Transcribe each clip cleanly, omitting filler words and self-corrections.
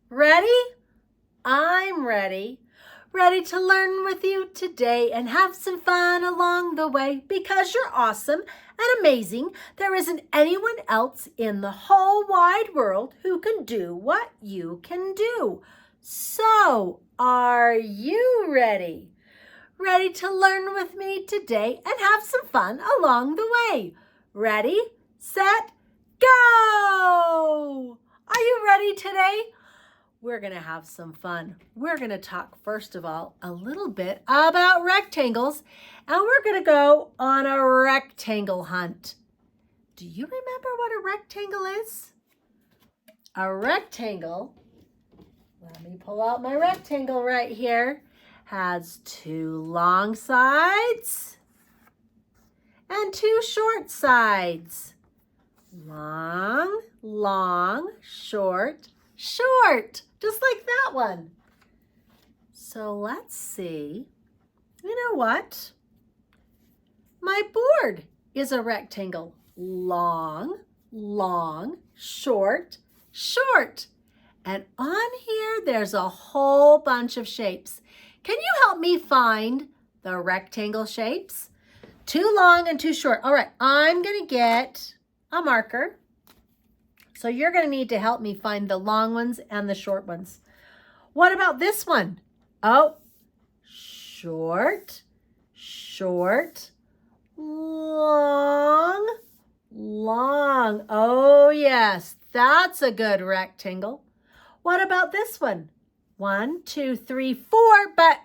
Ready? I'm ready. Ready to learn with you today and have some fun along the way because you're awesome and amazing. There isn't anyone else in the whole wide world who can do what you can do. So, are you ready? Ready to learn with me today and have some fun along the way? Ready, set, go! Are you ready today? We're going to have some fun. We're going to talk, first of all, a little bit about rectangles, and we're going to go on a rectangle hunt. Do you remember what a rectangle is? A rectangle, let me pull out my rectangle right here, has two long sides and two short sides. Long, long, short, short, just like that one. So let's see. You know what? My board is a rectangle. Long, long, short, short. And on here, there's a whole bunch of shapes. Can you help me find the rectangle shapes? Too long and too short. All right, I'm going to get a marker. So you're going to need to help me find the long ones and the short ones. What about this one? Oh, short, short, long, long. Oh, yes, that's a good rectangle. What about this one? 1, 2, 3, 4, but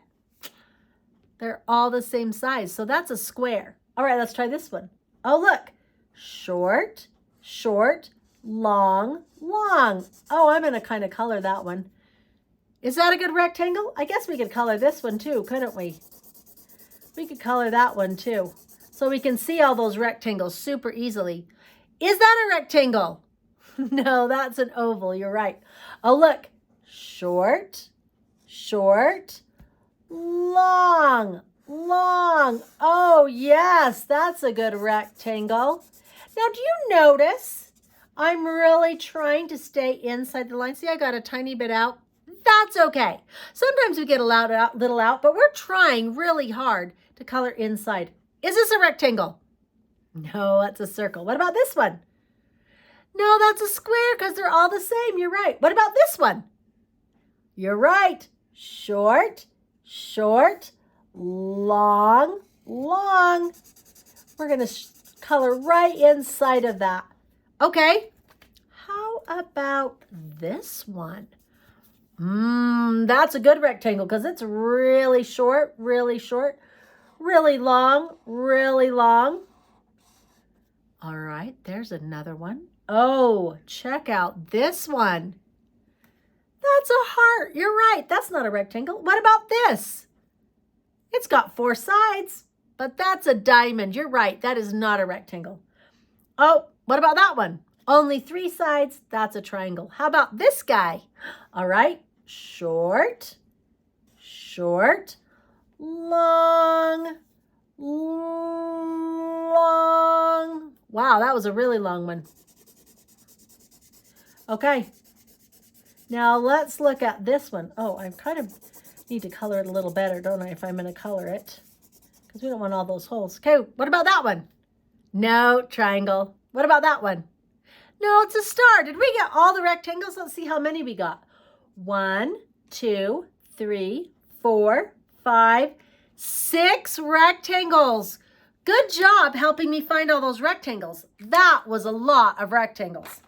they're all the same size. So that's a square. All right, let's try this one. Oh, look, short, short, long, long. Oh, I'm going to kind of color that one. Is that a good rectangle? I guess we could color this one too, couldn't we? We could color that one too. So we can see all those rectangles super easily. Is that a rectangle? No, that's an oval. You're right. Oh, look. Short, short, long, long. Oh, yes, that's a good rectangle. Now, do you notice I'm really trying to stay inside the line? See, I got a tiny bit out. That's okay. Sometimes we get a little out, but we're trying really hard to color inside. Is this a rectangle? No, that's a circle. What about this one? No, that's a square because they're all the same. You're right. What about this one? You're right. Short, short, long, long. We're going to color right inside of that. Okay. How about this one? That's a good rectangle because it's really short, really long, really long. All right, there's another one. Oh, check out this one. That's a heart. You're right. That's not a rectangle. What about this? It's got 4 sides, but that's a diamond. You're right. That is not a rectangle. Oh, what about that one? Only 3 sides. That's a triangle. How about this guy? All right. Short, short, long, long. Wow, that was a really long one. Okay. Now let's look at this one. Oh, I kind of need to color it a little better, don't I, if I'm going to color it? Because we don't want all those holes. Okay, what about that one? No, triangle. What about that one? No, it's a star. Did we get all the rectangles? Let's see how many we got. 1, 2, 3, 4, 5, 6 rectangles. Good job helping me find all those rectangles. That was a lot of rectangles.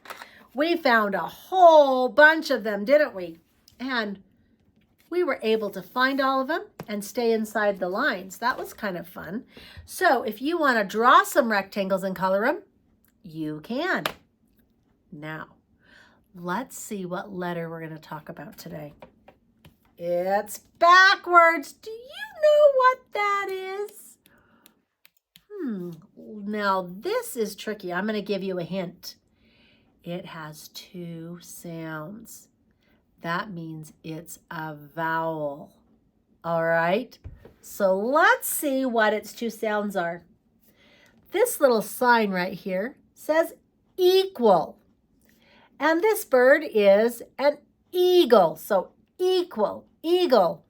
We found a whole bunch of them, didn't we? And we were able to find all of them and stay inside the lines. That was kind of fun. So if you want to draw some rectangles and color them, you can. Now, let's see what letter we're going to talk about today. It's backwards. Do you know what that is? Now this is tricky. I'm going to give you a hint. It has 2 sounds. That means it's a vowel. All right? So let's see what its 2 sounds are. This little sign right here says equal. And this bird is an eagle. So equal, eagle.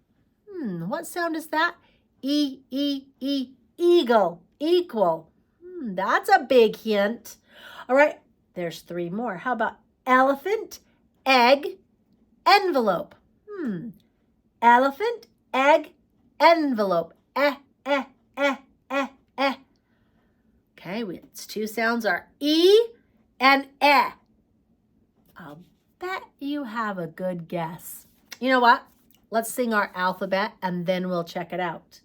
What sound is that? Eagle, equal. That's a big hint. All right, there's 3 more. How about elephant, egg, envelope? Elephant, egg, envelope. Eh. Okay, its 2 sounds are E and eh. I'll bet you have a good guess. You know what? Let's sing our alphabet and then we'll check it out.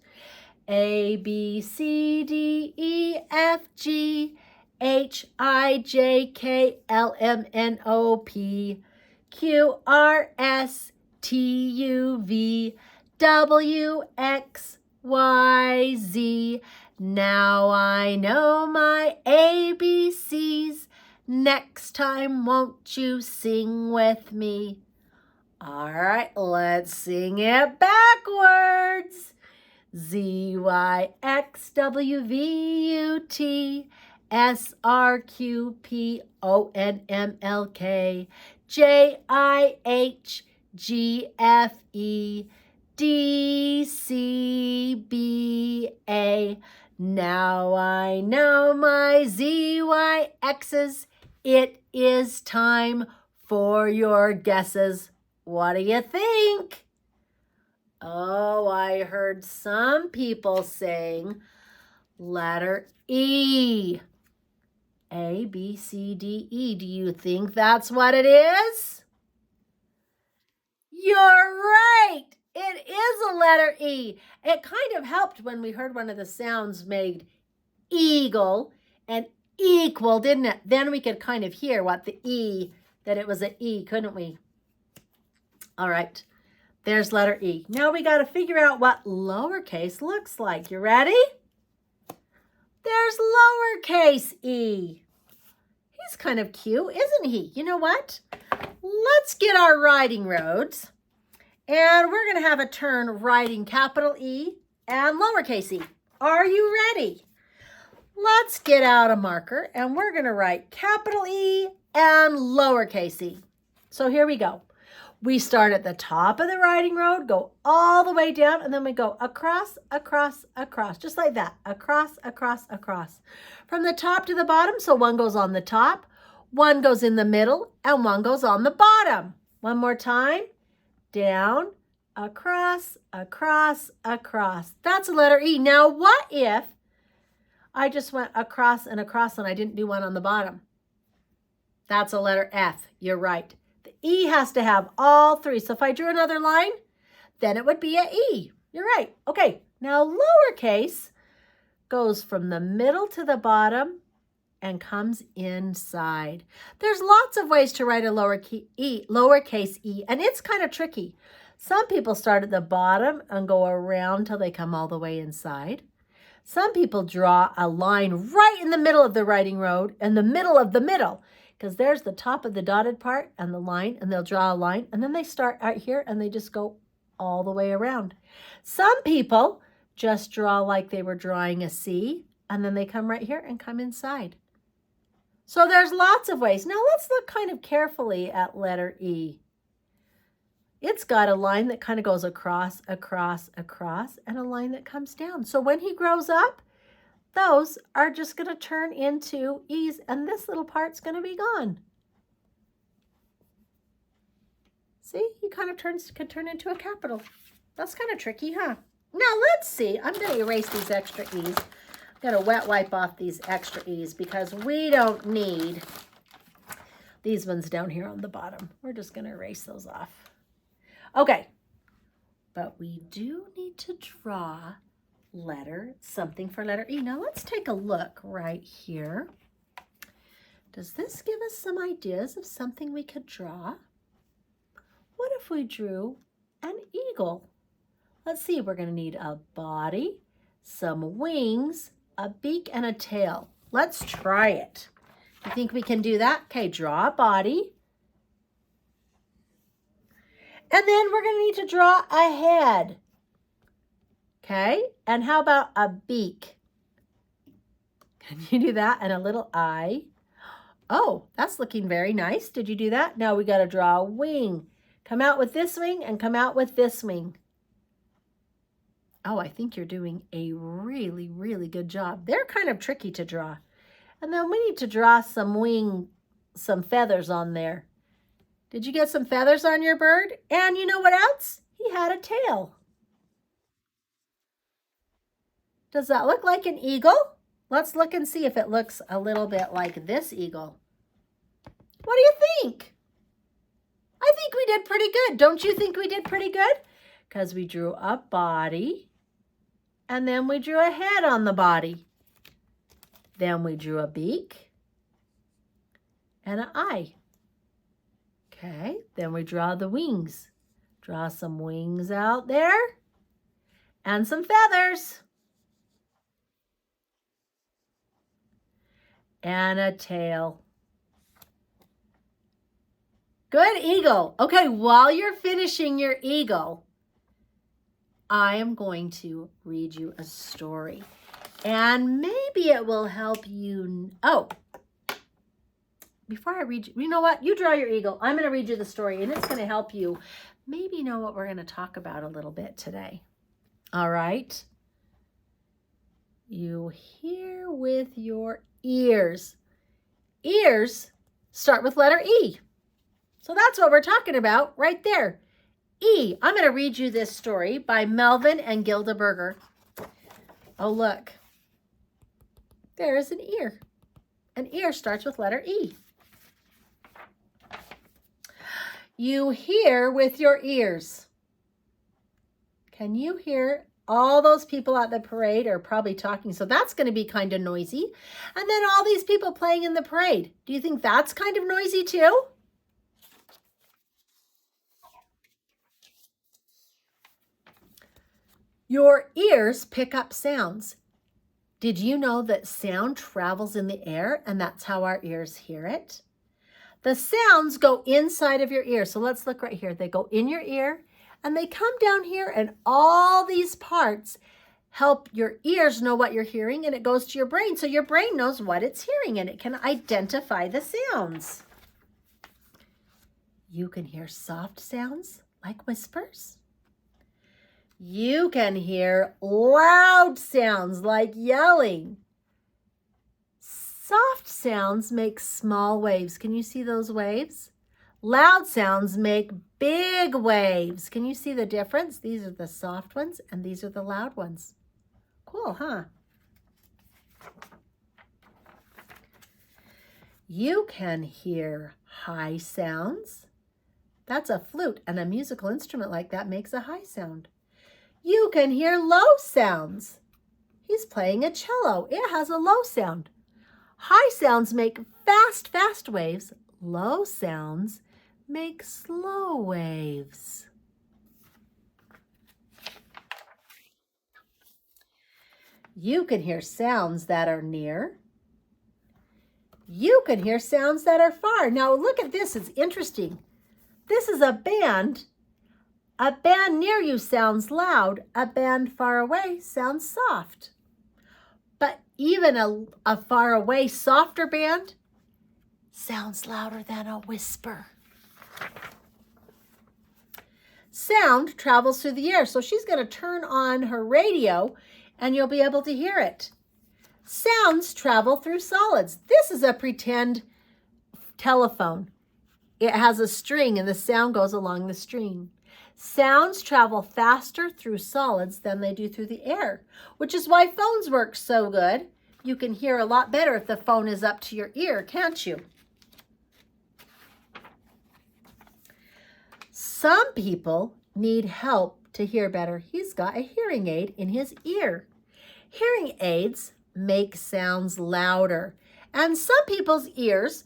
A, B, C, D, E, F, G, H, I, J, K, L, M, N, O, P, Q, R, S, T, U, V, W, X, Y, Z. Now I know my ABCs. Next time, won't you sing with me? All right, let's sing it backwards. Z, Y, X, W, V, U, T, S, R, Q, P, O, N, M, L, K, J, I, H, G, F, E, D, C, B, A. Now I know my Z, Y, X's. It is time for your guesses. What do you think? Oh, I heard some people saying letter E. A, B, C, D, E. Do you think that's what it is? You're right. It is a letter E. It kind of helped when we heard one of the sounds made eagle and equal, didn't it? Then we could kind of hear what the E, that it was an E, couldn't we? All right. There's letter E. Now we got to figure out what lowercase looks like. You ready? There's lowercase e. He's kind of cute, isn't he? You know what? Let's get our writing roads. And we're going to have a turn writing capital E and lowercase e. Are you ready? Let's get out a marker and we're going to write capital E and lowercase e. So here we go. We start at the top of the writing road, go all the way down, and then we go across, across, across, just like that, across, across, across. From the top to the bottom, so one goes on the top, one goes in the middle, and one goes on the bottom. One more time, down, across, across, across. That's a letter E. Now, what if I just went across and I didn't do one on the bottom? That's a letter F. You're right. The E has to have all 3. So if I drew another line, then it would be an E. You're right. Okay, now lowercase goes from the middle to the bottom and comes inside. There's lots of ways to write a lowercase e, and it's kind of tricky. Some people start at the bottom and go around till they come all the way inside. Some people draw a line right in the middle of the writing road, in the middle of the middle, because there's the top of the dotted part and the line, and they'll draw a line, and then they start out here and they just go all the way around. Some people just draw like they were drawing a C, and then they come right here and come inside. So there's lots of ways. Now let's look kind of carefully at letter E. It's got a line that kind of goes across, across, across, and a line that comes down. So when he grows up, those are just going to turn into E's, and this little part's going to be gone. See, he kind of could turn into a capital. That's kind of tricky, huh? Now let's see. I'm going to erase these extra E's. I'm going to wet wipe off these extra E's because we don't need these ones down here on the bottom. We're just going to erase those off. Okay, but we do need to draw something for letter E. Now let's take a look right here. Does this give us some ideas of something we could draw? What if we drew an eagle? Let's see, we're going to need a body, some wings, a beak, and a tail. Let's try it. You think we can do that? Okay, draw a body. And then we're going to need to draw a head. Okay, and how about a beak? Can you do that? And a little eye. Oh, that's looking very nice. Did you do that? Now we got to draw a wing Come out with this wing and come out with this wing. Oh, I think you're doing a really, really good job. They're kind of tricky to draw. And then we need to draw some feathers on there. Did you get some feathers on your bird? And you know what else? He had a tail. Does that look like an eagle? Let's look and see if it looks a little bit like this eagle. What do you think? I think we did pretty good. Don't you think we did pretty good? Because we drew a body, and then we drew a head on the body. Then we drew a beak and an eye. Okay, then we draw the wings. Draw some wings out there and some feathers. And a tail. Good eagle. Okay, while you're finishing your eagle, I am going to read you a story. And maybe it will help you. Oh, before I read you know what? You draw your eagle. I'm going to read you the story, and it's going to help you maybe know what we're going to talk about a little bit today. All right? You hear with your ears. Ears start with letter E. So that's what we're talking about right there. E. I'm going to read you this story by Melvin and Gilda Berger. Oh, look. There is an ear. An ear starts with letter E. You hear with your ears. Can you hear? All those people at the parade are probably talking, so that's going to be kind of noisy. And then all these people playing in the parade. Do you think that's kind of noisy too? Your ears pick up sounds. Did you know that sound travels in the air and that's how our ears hear it? The sounds go inside of your ear. So let's look right here. They go in your ear and they come down here, and all these parts help your ears know what you're hearing, and it goes to your brain. So your brain knows what it's hearing and it can identify the sounds. You can hear soft sounds like whispers. You can hear loud sounds like yelling. Soft sounds make small waves. Can you see those waves? Loud sounds make big waves. Can you see the difference? These are the soft ones and these are the loud ones. Cool, huh? You can hear high sounds. That's a flute, and a musical instrument like that makes a high sound. You can hear low sounds. He's playing a cello. It has a low sound. High sounds make fast, fast waves. Low sounds make slow waves. You can hear sounds that are near. You can hear sounds that are far. Now look at this, it's interesting. This is a band. A band near you sounds loud. A band far away sounds soft. But even a far away, softer band sounds louder than a whisper. Sound travels through the air, so she's going to turn on her radio and you'll be able to hear it. Sounds travel through solids. This is a pretend telephone. It has a string and the sound goes along the string. Sounds travel faster through solids than they do through the air, which is why phones work so good. You can hear a lot better if the phone is up to your ear, can't you? Some people need help to hear better. He's got a hearing aid in his ear. Hearing aids make sounds louder, and some people's ears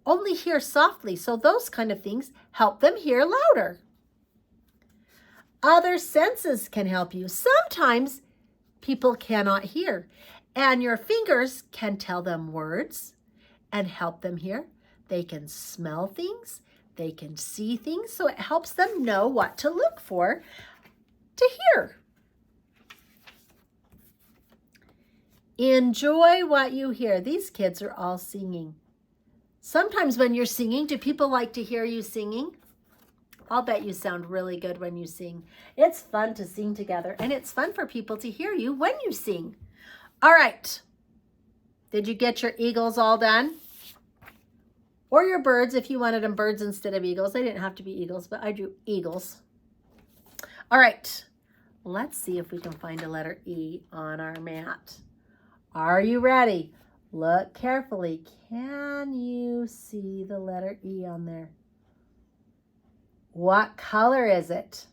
only hear softly, so those kind of things help them hear louder. Other senses can help you. Sometimes people cannot hear, and your fingers can tell them words and help them hear. They can smell things. They can see things, so it helps them know what to look for to hear. Enjoy what you hear. These kids are all singing. Sometimes when you're singing, do people like to hear you singing? I'll bet you sound really good when you sing. It's fun to sing together, and it's fun for people to hear you when you sing. All right. Did you get your eagles all done? Or your birds, if you wanted them birds instead of eagles. They didn't have to be eagles, but I drew eagles. All right. Let's see if we can find a letter E on our mat. Are you ready? Look carefully. Can you see the letter E on there? What color is it?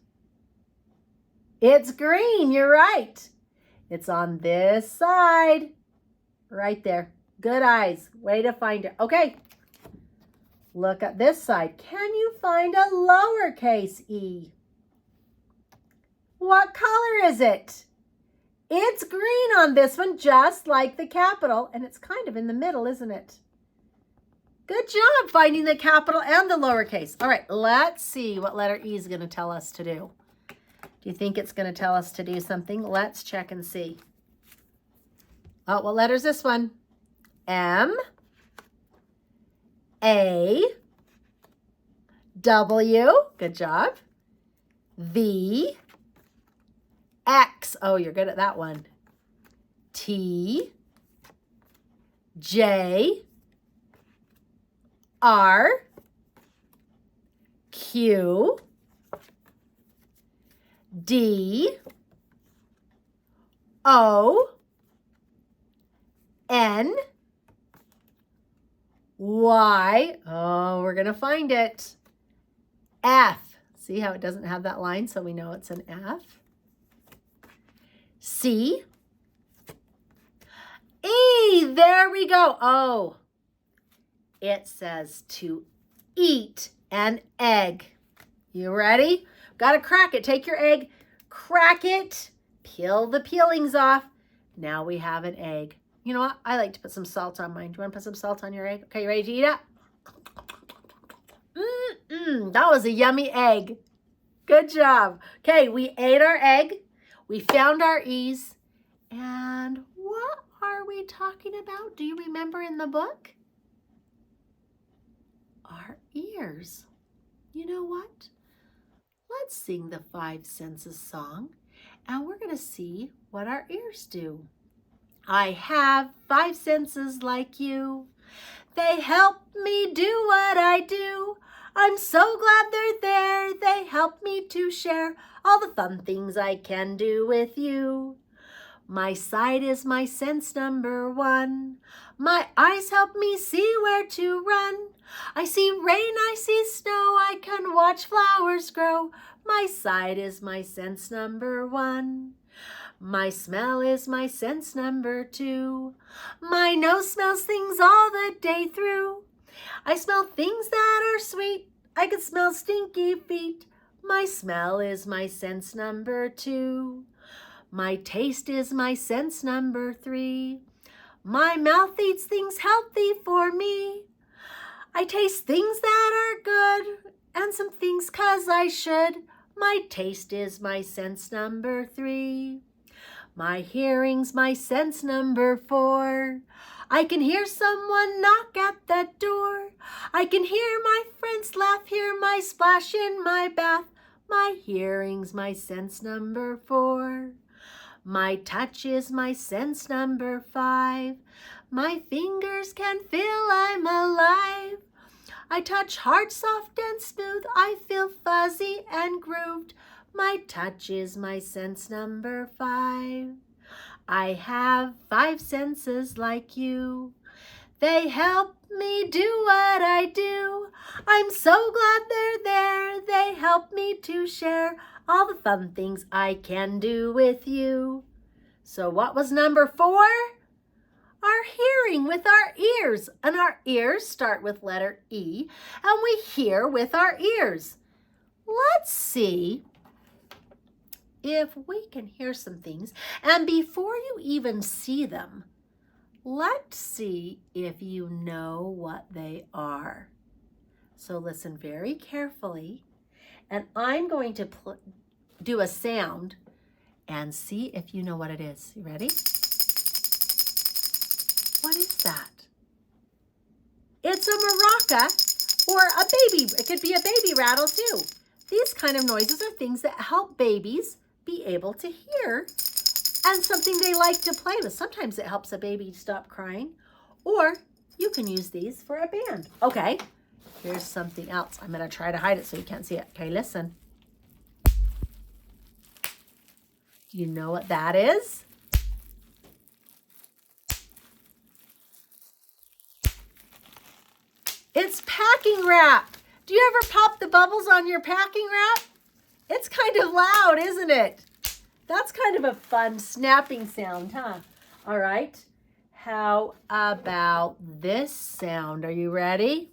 It's green. You're right. It's on this side. Right there. Good eyes. Way to find it. Okay. Look at this side. Can you find a lowercase e? What color is it? It's green on this one, just like the capital, and it's kind of in the middle, isn't it? Good job finding the capital and the lowercase. All right, let's see what letter E is going to tell us to do. Do you think it's going to tell us to do something? Let's check and see. Oh, what letter is this one? M, A, W, good job, V, X, oh, you're good at that one, T, J, R, Q, D, O, N, Y, oh, we're going to find it, F. See how it doesn't have that line, so we know it's an F. C, E, there we go. Oh, it says to eat an egg. You ready? Got to crack it. Take your egg, crack it, peel the peelings off. Now we have an egg. You know what? I like to put some salt on mine. Do you want to put some salt on your egg? Okay, you ready to eat it? That was a yummy egg. Good job. Okay, we ate our egg. We found our E's. And what are we talking about? Do you remember in the book? Our ears. You know what? Let's sing the 5 senses song, and we're going to see what our ears do. I have 5 senses like you. They help me do what I do. I'm so glad they're there. They help me to share all the fun things I can do with you. My sight is my sense number 1. My eyes help me see where to run. I see rain, I see snow, I can watch flowers grow. My sight is my sense number 1. My smell is my sense number 2. My nose smells things all the day through. I smell things that are sweet. I can smell stinky feet. My smell is my sense number 2. My taste is my sense number 3. My mouth eats things healthy for me. I taste things that are good and some things 'cause I should. My taste is my sense number 3. My hearing's my sense number 4. I can hear someone knock at the door. I can hear my friends laugh, hear my splash in my bath. My hearing's my sense number 4. My touch is my sense number 5. My fingers can feel I'm alive. I touch hard, soft, and smooth. I feel fuzzy and grooved. My touch is my sense number 5. I have 5 senses like you. They help me do what I do. I'm so glad they're there. They help me to share all the fun things I can do with you. So what was number 4? Our hearing with our ears. And our ears start with letter E, and we hear with our ears. Let's see if we can hear some things. And before you even see them, let's see if you know what they are. So listen very carefully, and I'm going to do a sound and see if you know what it is. You ready? What is that? It's a maraca or a baby. It could be a baby rattle too. kind of noises are things that help babies be able to hear and something they like to play with. Sometimes it helps a baby stop crying, or you can use these for a band. Okay, here's something else. I'm going to try to hide it so you can't see it. Okay, listen. Do you know what that is? It's packing wrap. Do you ever pop the bubbles on your packing wrap? It's kind of loud, isn't it? That's kind of a fun snapping sound, huh? All right. How about this sound? Are you ready?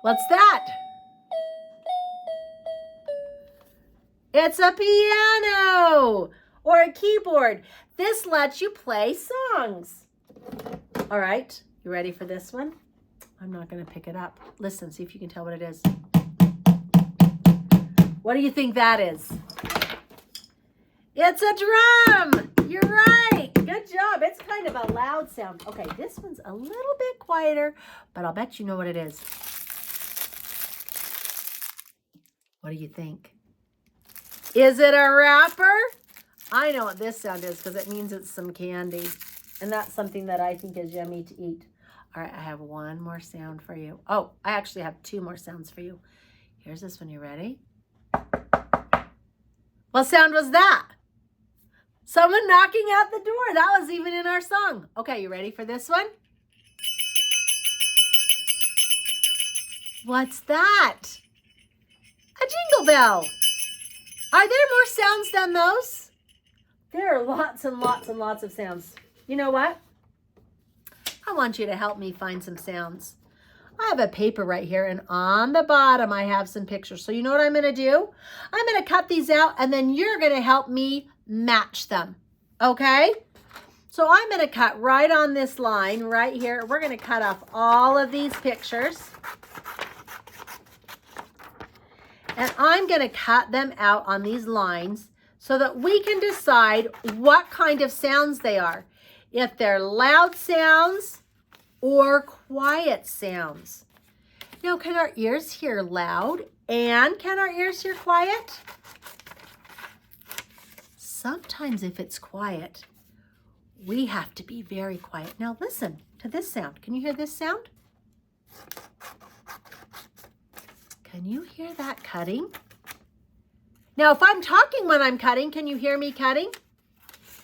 What's that? It's a piano or a keyboard. This lets you play songs. All right, you ready for this one? I'm not going to pick it up. Listen, see if you can tell what it is. What do you think that is? It's a drum. You're right. Good job. It's kind of a loud sound. Okay, this one's a little bit quieter, but I'll bet you know what it is. What do you think? Is it a wrapper? I know what this sound is because it means it's some candy. And that's something that I think is yummy to eat. All right, I have one more sound for you. Oh, I actually have two more sounds for you. Here's this one. You ready? What sound was that? Someone knocking at the door. That was even in our song. Okay, you ready for this one? What's that? A jingle bell. Are there more sounds than those? There are lots and lots and lots of sounds. You know what? I want you to help me find some sounds. I have a paper right here, and on the bottom I have some pictures. So you know what I'm going to do? I'm going to cut these out, and then you're going to help me match them. Okay? So I'm going to cut right on this line right here. We're going to cut off all of these pictures. And I'm going to cut them out on these lines so that we can decide what kind of sounds they are. If they're loud sounds or quiet sounds. Now, can our ears hear loud and can our ears hear quiet? Sometimes if it's quiet, we have to be very quiet. Now listen to this sound. Can you hear this sound? Can you hear that cutting? Now, if I'm talking when I'm cutting, can you hear me cutting?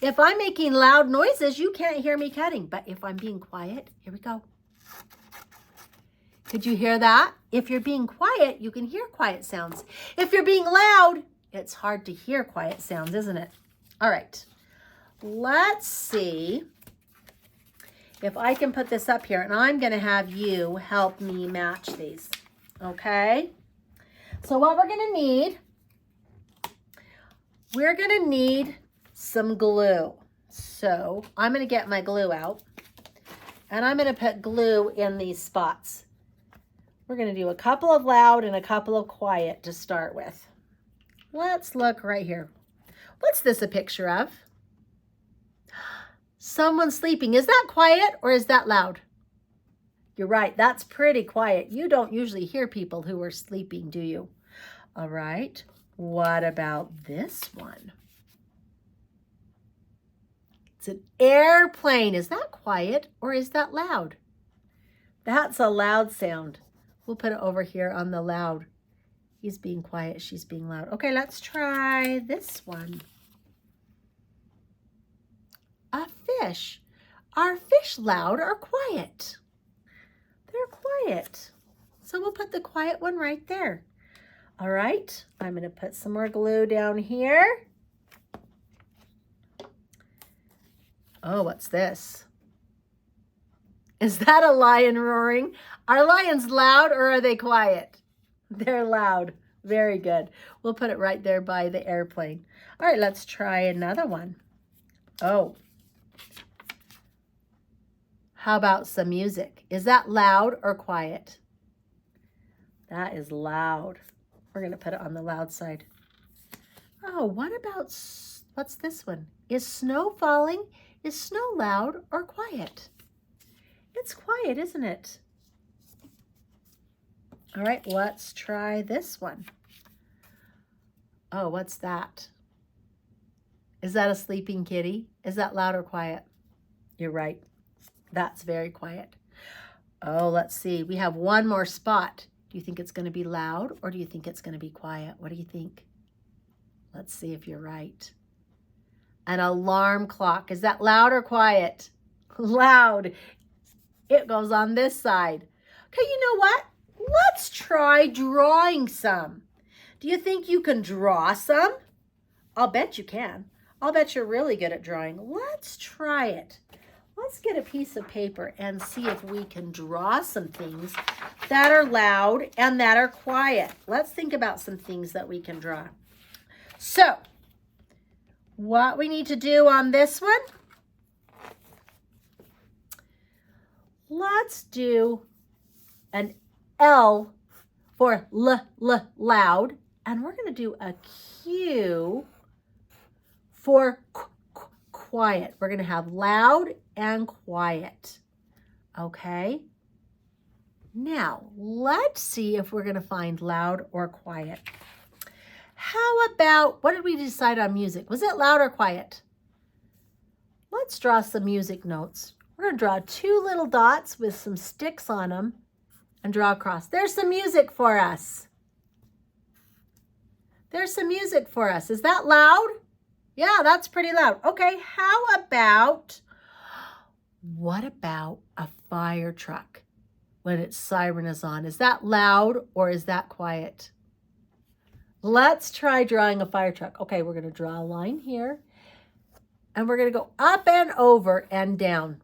If I'm making loud noises, you can't hear me cutting. But if I'm being quiet, here we go. Could you hear that? If you're being quiet, you can hear quiet sounds. If you're being loud, it's hard to hear quiet sounds, isn't it? All right. Let's see if I can put this up here, and I'm going to have you help me match these. Okay? So what we're going to need some glue. So I'm going to get my glue out, and I'm going to put glue in these spots. We're going to do a couple of loud and a couple of quiet to start with. Let's look right here. What's this a picture of? Someone sleeping. Is that quiet or is that loud? You're right. That's pretty quiet. You don't usually hear people who are sleeping, do you? All right. What about this one? It's an airplane. Is that quiet or is that loud? That's a loud sound. We'll put it over here on the loud. He's being quiet. She's being loud. Okay, let's try this one. A fish. Are fish loud or quiet? They're quiet. So we'll put the quiet one right there. All right, I'm going to put some more glue down here. Oh, what's this? Is that a lion roaring? Are lions loud or are they quiet? They're loud. Very good. We'll put it right there by the airplane. All right, let's try another one. Oh. How about some music? Is that loud or quiet? That is loud. We're going to put it on the loud side. Oh, what about, what's this one? Is snow falling? Is snow loud or quiet? It's quiet, isn't it? All right, let's try this one. Oh, what's that? Is that a sleeping kitty? Is that loud or quiet? You're right. That's very quiet. Oh, let's see. We have one more spot. Do you think it's going to be loud or do you think it's going to be quiet? What do you think? Let's see if you're right. An alarm clock. Is that loud or quiet? Loud. It goes on this side. Okay, you know what? Let's try drawing some. Do you think you can draw some? I'll bet you can. I'll bet you're really good at drawing. Let's try it. Let's get a piece of paper and see if we can draw some things that are loud and that are quiet. Let's think about some things that we can draw. So, what we need to do on this one, let's do an L for loud, and we're going to do a Q for quiet. We're going to have loud and quiet. Okay? Now, let's see if we're going to find loud or quiet. How about, what did we decide on music? Was it loud or quiet? Let's draw some music notes. We're going to draw two little dots with some sticks on them and draw across. There's some music for us. There's some music for us. Is that loud? Yeah, that's pretty loud. Okay, what about a fire truck when its siren is on? Is that loud or is that quiet? Let's try drawing a fire truck. Okay, we're going to draw a line here. And we're going to go up and over and down.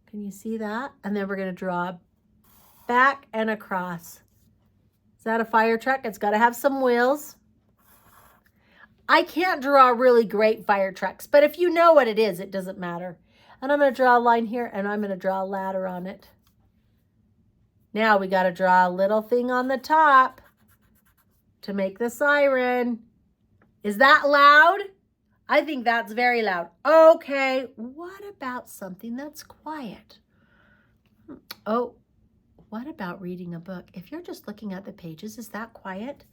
Can you see that? And then we're going to draw back and across. Is that a fire truck? It's got to have some wheels. I can't draw really great fire trucks, but if you know what it is, it doesn't matter. And I'm going to draw a line here, and I'm going to draw a ladder on it. Now we got to draw a little thing on the top to make the siren. Is that loud? I think that's very loud. Okay, what about something that's quiet? Oh, what about reading a book? If you're just looking at the pages, is that quiet?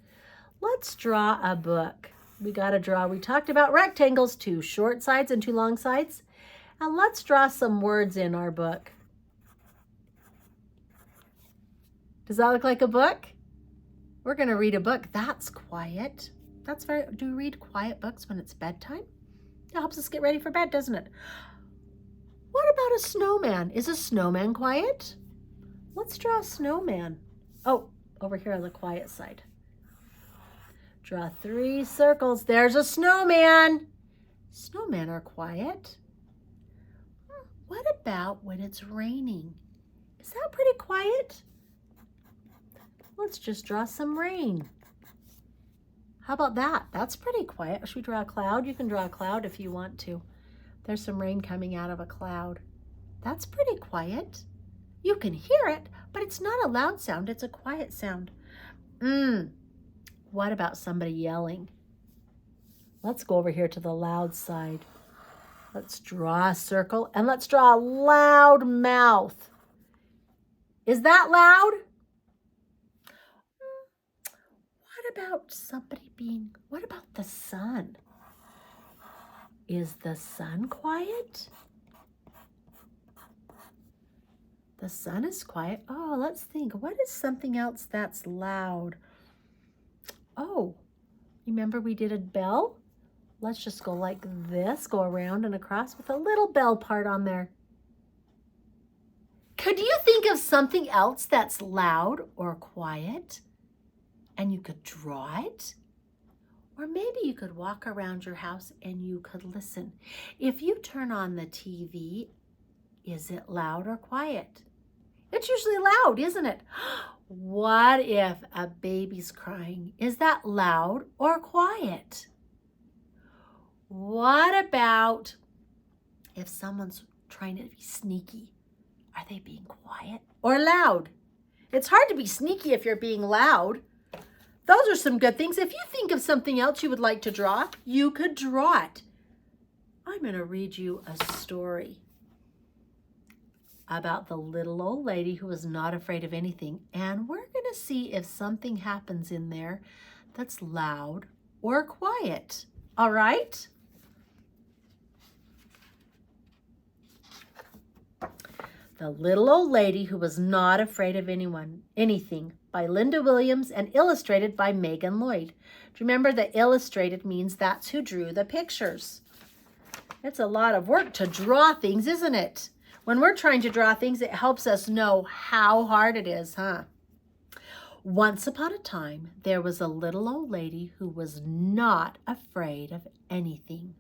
Let's draw a book. We got to draw, we talked about rectangles, 2 short sides and 2 long sides. And let's draw some words in our book. Does that look like a book? We're going to read a book. That's quiet. Do you read quiet books when it's bedtime? It helps us get ready for bed, doesn't it? What about a snowman? Is a snowman quiet? Let's draw a snowman. Oh, over here on the quiet side. Draw 3 circles. There's a snowman. Snowmen are quiet. What about when it's raining? Is that pretty quiet? Let's just draw some rain. How about that? That's pretty quiet. Should we draw a cloud? You can draw a cloud if you want to. There's some rain coming out of a cloud. That's pretty quiet. You can hear it, but it's not a loud sound. It's a quiet sound. What about somebody yelling? Let's go over here to the loud side. Let's draw a circle and let's draw a loud mouth. Is that loud? What about the sun? Is the sun quiet? The sun is quiet. Oh, let's think. What is something else that's loud? Oh, remember we did a bell? Let's just go like this, go around and across with a little bell part on there. Could you think of something else that's loud or quiet? And you could draw it? Or maybe you could walk around your house and you could listen. If you turn on the TV, is it loud or quiet? It's usually loud, isn't it? What if a baby's crying? Is that loud or quiet? What about if someone's trying to be sneaky? Are they being quiet or loud? It's hard to be sneaky if you're being loud. Those are some good things. If you think of something else you would like to draw, you could draw it. I'm going to read you a story. about the little old lady who was not afraid of anything. And we're going to see if something happens in there that's loud or quiet. All right? The Little Old Lady Who Was Not Afraid of Anything by Linda Williams and illustrated by Megan Lloyd. Remember that illustrated means that's who drew the pictures. It's a lot of work to draw things, isn't it? When we're trying to draw things, it helps us know how hard it is, huh? Once upon a time, there was a little old lady who was not afraid of anything.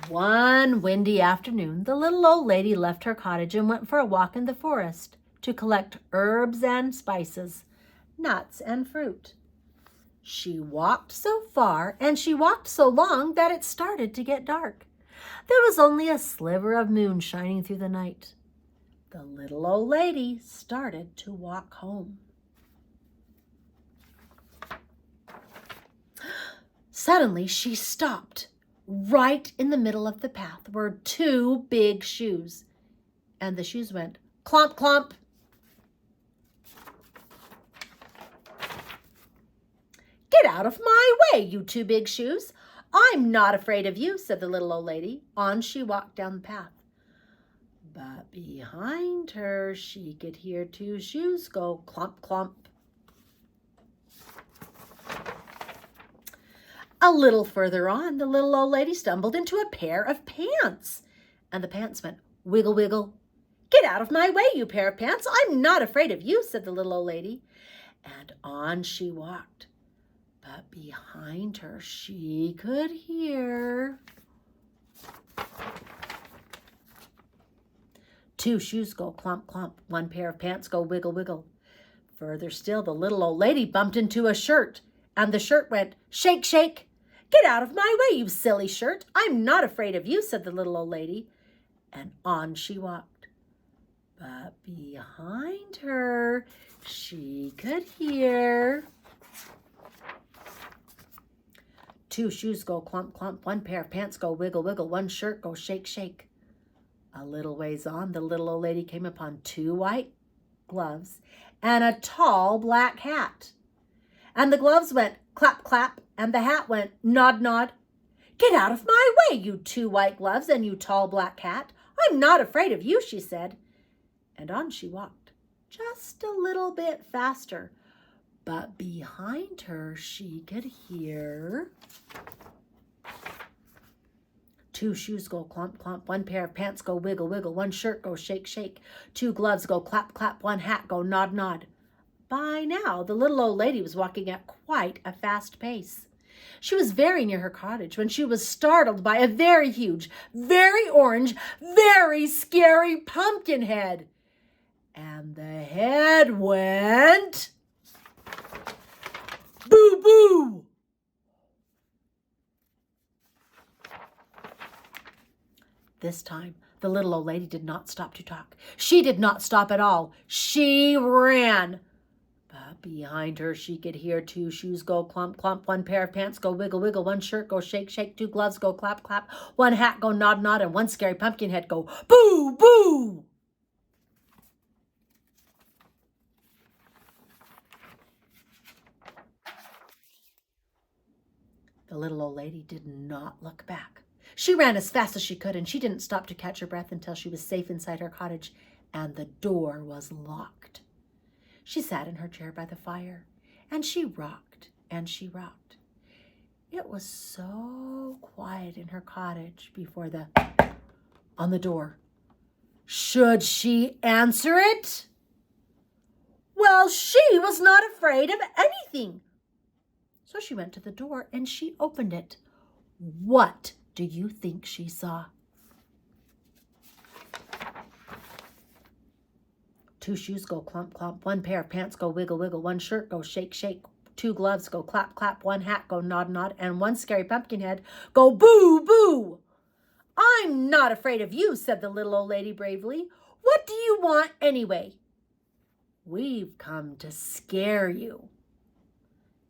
One windy afternoon, the little old lady left her cottage and went for a walk in the forest to collect herbs and spices, nuts and fruit. She walked so far and she walked so long that it started to get dark. There was only a sliver of moon shining through the night. The little old lady started to walk home. Suddenly, she stopped. Right in the middle of the path were two big shoes. And the shoes went clomp, clomp. Get out of my way, you two big shoes. I'm not afraid of you, said the little old lady. On she walked down the path. But behind her, she could hear two shoes go clomp, clomp. A little further on, the little old lady stumbled into a pair of pants. And the pants went wiggle, wiggle. Get out of my way, you pair of pants. I'm not afraid of you, said the little old lady. And on she walked. But behind her, she could hear two shoes go clomp, clomp. One pair of pants go wiggle, wiggle. Further still, the little old lady bumped into a shirt. And the shirt went shake, shake. Get out of my way, you silly shirt. I'm not afraid of you, said the little old lady. And on she walked. But behind her, she could hear two shoes go clump, clump. One pair of pants go wiggle, wiggle. One shirt go shake, shake. A little ways on, the little old lady came upon two white gloves and a tall black hat. And the gloves went clap, clap, and the hat went nod, nod. Get out of my way, you two white gloves and you tall black hat. I'm not afraid of you, she said. And on she walked, just a little bit faster. But behind her, she could hear two shoes go clomp, clomp. One pair of pants go wiggle, wiggle. One shirt go shake, shake. Two gloves go clap, clap. One hat go nod, nod. By now, the little old lady was walking at quite a fast pace. She was very near her cottage when she was startled by a very huge, very orange, very scary pumpkin head. And the head went boo, boo. This time, the little old lady did not stop to talk. She did not stop at all. She ran. But behind her, she could hear two shoes go clump, clump. One pair of pants go wiggle, wiggle. One shirt go shake, shake. Two gloves go clap, clap. One hat go nod, nod. And one scary pumpkin head go boo, boo. The little old lady did not look back. She ran as fast as she could, and she didn't stop to catch her breath until she was safe inside her cottage, and the door was locked. She sat in her chair by the fire, and she rocked and she rocked. It was so quiet in her cottage before on the door. Should she answer it? Well, she was not afraid of anything. So she went to the door and she opened it. What do you think she saw? Two shoes go clump, clump. One pair of pants go wiggle, wiggle. One shirt go shake, shake. Two gloves go clap, clap. One hat go nod, nod. And one scary pumpkin head go boo, boo. I'm not afraid of you, said the little old lady bravely. What do you want anyway? We've come to scare you.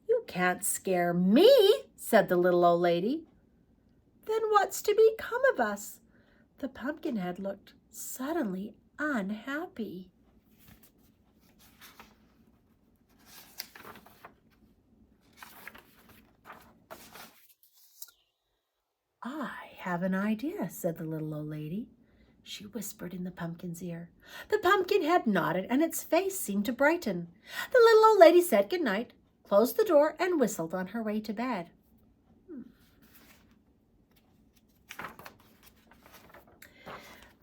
You can't scare me, said the little old lady. then what's to become of us? The Pumpkinhead looked suddenly unhappy. I have an idea, said the little old lady. She whispered in the pumpkin's ear. The Pumpkinhead nodded, and its face seemed to brighten. The little old lady said good night, closed the door, and whistled on her way to bed.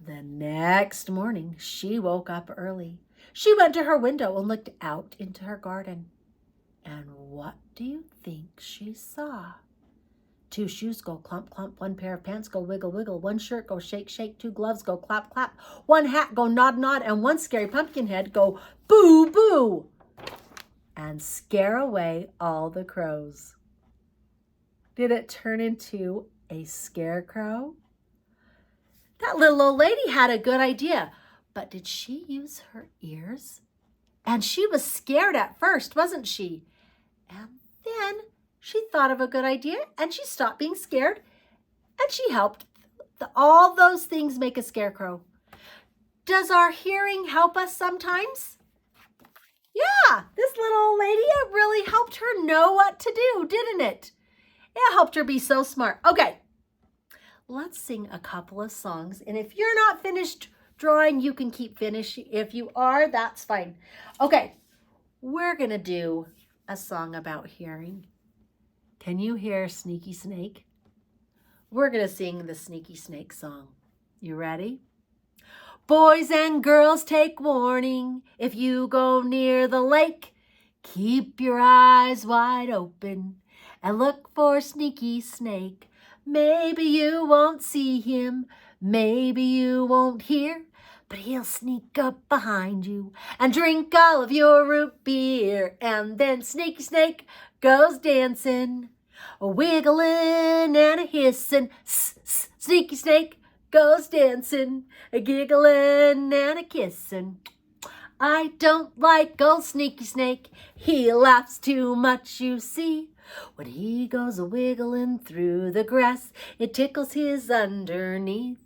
The next morning, she woke up early. She went to her window and looked out into her garden. And what do you think she saw? 2 shoes go clump, clump. 1 pair of pants go wiggle, wiggle. 1 shirt go shake, shake. 2 gloves go clap, clap. 1 hat go nod, nod. And 1 scary pumpkin head go boo, boo. And scare away all the crows. Did it turn into a scarecrow? That little old lady had a good idea, but did she use her ears? And she was scared at first, wasn't she? And then she thought of a good idea and she stopped being scared and she helped. All those things make a scarecrow. Does our hearing help us sometimes? Yeah, this little old lady, it really helped her know what to do, didn't it? It helped her be so smart. Okay, let's sing a couple of songs. And if you're not finished drawing, you can keep finishing. If you are, that's fine. Okay, we're going to do a song about hearing. Can you hear Sneaky Snake? We're going to sing the Sneaky Snake song. You ready? Boys and girls, take warning. If you go near the lake, keep your eyes wide open and look for Sneaky Snake. Maybe you won't see him, maybe you won't hear, but he'll sneak up behind you and drink all of your root beer. And then Sneaky Snake goes dancing, a wiggling and a hissing. Sneaky Snake goes dancing, a giggling and a kissing. I don't like old Sneaky Snake, he laughs too much, you see. When he goes a-wiggling through the grass, it tickles his underneath.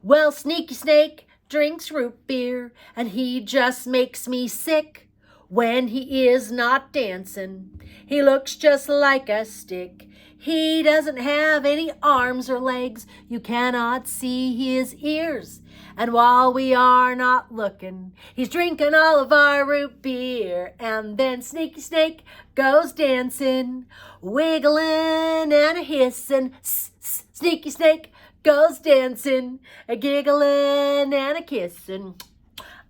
Well, Sneaky Snake drinks root beer, and he just makes me sick. When he is not dancing, he looks just like a stick. He doesn't have any arms or legs, you cannot see his ears. And while we are not looking, he's drinking all of our root beer. And then Sneaky Snake goes dancing, wiggling and a hissing. Sneaky Snake goes dancing, a giggling and a kissing.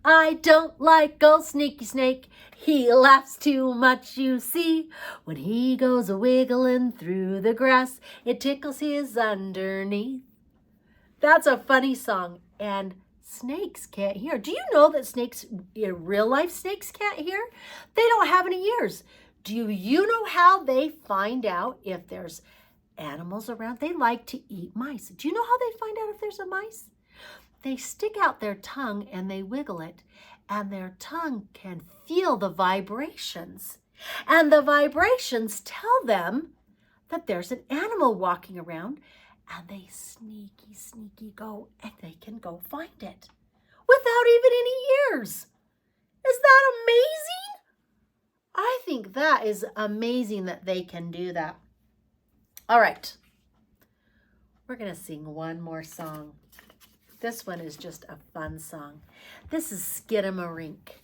I don't like old Sneaky Snake, he laughs too much, you see. When he goes a-wiggling through the grass, it tickles his underneath. That's a funny song, and snakes can't hear. Do you know that snakes, real life snakes, can't hear? They don't have any ears. Do you know how they find out if there's animals around? They like to eat mice. Do you know how they find out if there's a mice? They stick out their tongue and they wiggle it, and their tongue can feel the vibrations. And the vibrations tell them that there's an animal walking around, and they sneaky go, and they can go find it without even any ears. Is that amazing? I think that is amazing that they can do that. All right, we're going to sing one more song. This one is just a fun song. This is Skidamarink.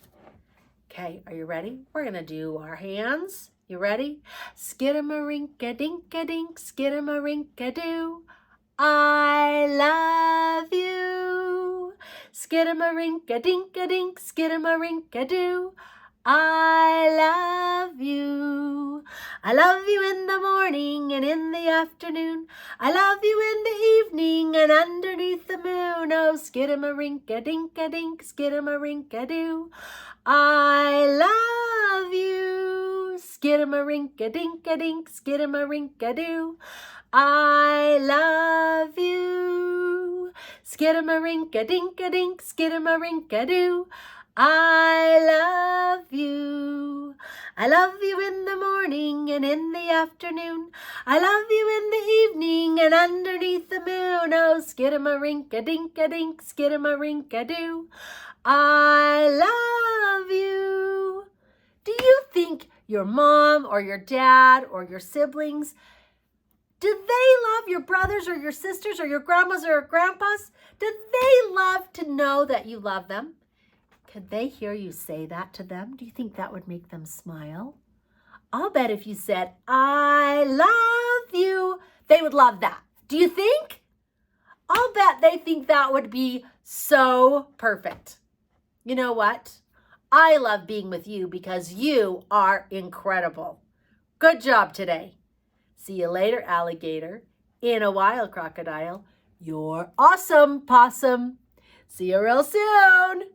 Okay, are you ready? We're going to do our hands. You ready? Skidamarink-a-dink-a-dink, skidamarink-a-doo. I love you. Skidamarink-a-dink-a-dink, skidamarink-a-doo. I love you. I love you in the morning and in the afternoon. I love you in the evening and underneath the moon. Oh, skidamarink-a-dink-a-dink, skidamarink-a-doo. I love you. Skidamarink-a-dink-a-dink, skidamarink-a-doo. I love you. Skidamarink-a-dink-a-dink, skidamarink-a-doo. I love you. I love you in the morning and in the afternoon. I love you in the evening and underneath the moon. Oh, skiddamarink-a-dink-a-dink, skiddamarink-a-doo. I love you. Do you think your mom or your dad or your siblings, do they love your brothers or your sisters or your grandmas or your grandpas? Do they love to know that you love them? Could they hear you say that to them? Do you think that would make them smile? I'll bet if you said, I love you, they would love that. Do you think? I'll bet they think that would be so perfect. You know what? I love being with you because you are incredible. Good job today. See you later, alligator. In a while, crocodile. You're awesome, possum. See you real soon.